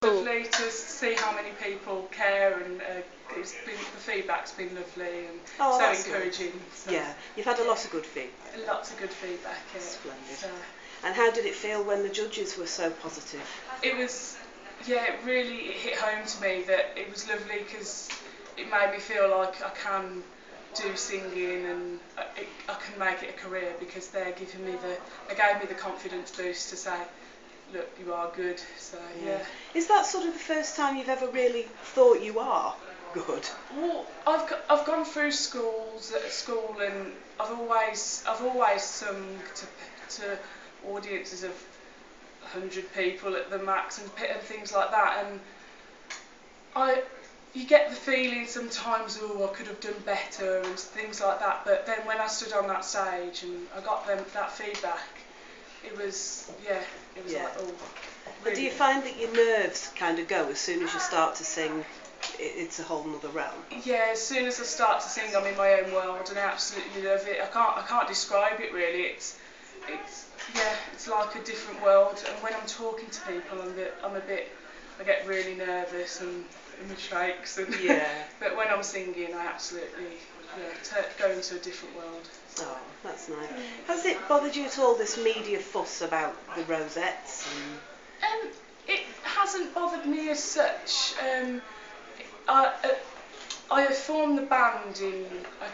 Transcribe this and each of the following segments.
Lovely to see how many people care, and the feedback's been lovely and so encouraging. So, yeah, you've had a lot of good feedback. Lots of good feedback. Yeah. Splendid. So, and how did it feel when the judges were so positive? It was, it really hit home to me that it was lovely, because it made me feel like I can do singing and I can make it a career, because they gave me the confidence boost to say, look, you are good. So yeah. Is that sort of the first time you've ever really thought you are good? Well, I've gone through school, and I've always sung to audiences of 100 people at the max and things like that, and you get the feeling sometimes, oh, I could have done better and things like that. But then when I stood on that stage and I got that feedback, it was like, oh. But do you find that your nerves kind of go as soon as you start to sing? It's a whole nother realm. Yeah, as soon as I start to sing, I'm in my own world, and I absolutely love it. I can't describe it really. It's like a different world. And when I'm talking to people, I get really nervous and my shakes. And but when I'm singing, I absolutely go into a different world. Oh, that's nice. Has it bothered you at all, this media fuss about the rosettes? It hasn't bothered me as such. I formed the band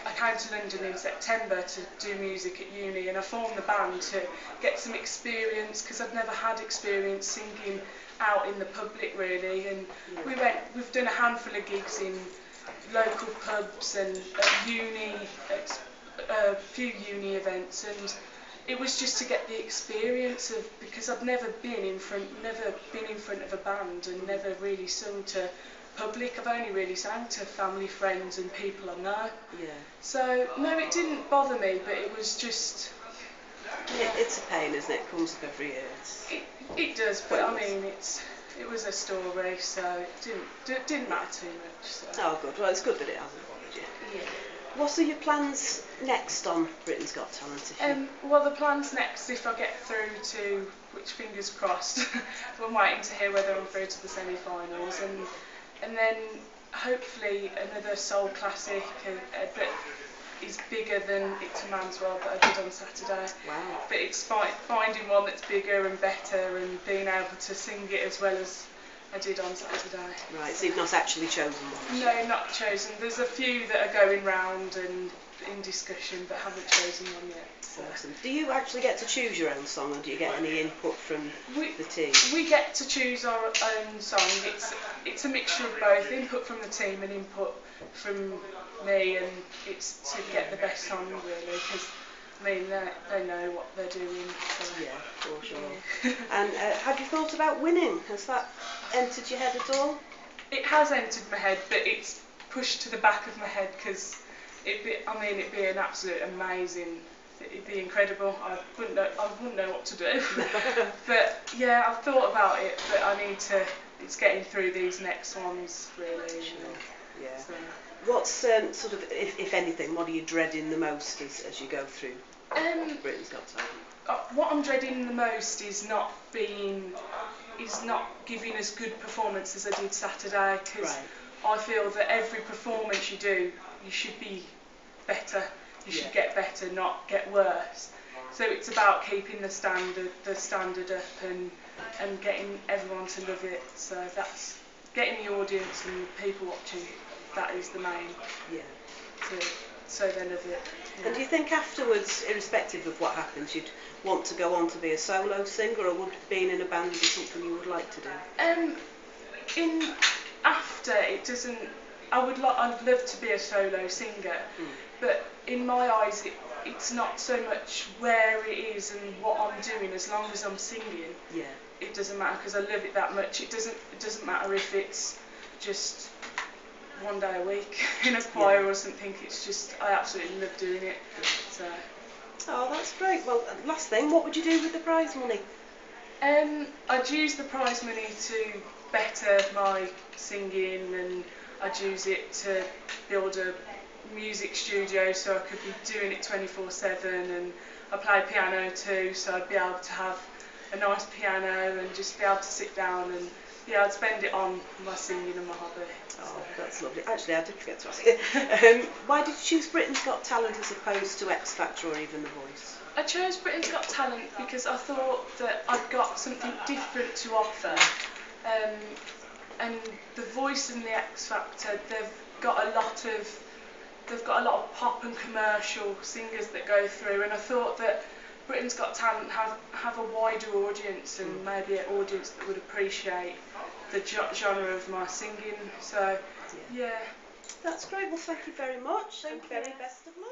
I came to London in September to do music at uni, and I formed the band to get some experience, because I've never had experience singing out in the public really, and we've done a handful of gigs in local pubs and at uni, a few uni events, and it was just to get the experience of, because I've never been in front of a band and never really sung to public. I've only really sang to family, friends and people I know. Yeah. So no, it didn't bother me, but it was just it's a pain, isn't it? It comes up every year. It does, but I mean it was a story, so it didn't matter too much. So. Oh good, well it's good that it hasn't bothered you. Yeah. What are your plans next on Britain's Got Talent? Well, the plans next, if I get through to, which fingers crossed, I'm waiting to hear whether I'm through to the semi-finals, and then hopefully another soul classic that is bigger than It's a Man's World that I did on Saturday. Wow. But it's finding one that's bigger and better and being able to sing it as well as I did on Saturday. Right, so you've not actually chosen one? No, not chosen. There's a few that are going round and in discussion, but haven't chosen one yet. So. Awesome. Do you actually get to choose your own song, or do you get any input from the team? We get to choose our own song. It's a mixture of both, input from the team and input from me, and it's to get the best song really, because I mean they know what they're doing. So. Yeah, for sure. Yeah. And have you thought about winning? Has that entered your head at all? It has entered my head, but it's pushed to the back of my head, because it'd be an absolute amazing. It'd be incredible. I wouldn't know what to do. But yeah, I've thought about it, but I need to. It's getting through these next ones really. Sure. Yeah. So. What's sort of, if anything, what are you dreading the most as you go through Britain's Got Talent? What I'm dreading the most is not giving as good performance as I did Saturday, because I feel that every performance you do, you should be better. You should get better, not get worse. So it's about keeping the standard up and getting everyone to love it. So that's getting the audience and people watching. That is the main. Yeah. So they love it. Yeah. And do you think afterwards, irrespective of what happens, you'd want to go on to be a solo singer, or would being in a band be something you would like to do? After it doesn't. I'd love to be a solo singer, but in my eyes, it's not so much where it is and what I'm doing. As long as I'm singing, it doesn't matter, because I love it that much. It doesn't matter if it's just one day a week in a choir or something. It's just I absolutely love doing it. So. Oh, that's great. Well, last thing, what would you do with the prize money? I'd use the prize money to better my singing, and I'd use it to build a music studio so I could be doing it 24/7, and I play piano too, so I'd be able to have a nice piano and just be able to sit down and yeah, I'd spend it on my singing and my hobby. Oh, that's lovely. Actually, I did forget to ask you. Why did you choose Britain's Got Talent as opposed to X Factor or even The Voice? I chose Britain's Got Talent because I thought that I'd got something different to offer. And The Voice and the X Factor, they've got a lot of pop and commercial singers that go through, and I thought that Britain's Got Talent have a wider audience and maybe an audience that would appreciate the genre of my singing. So yeah. That's great. Well, thank you very much. And very best of luck.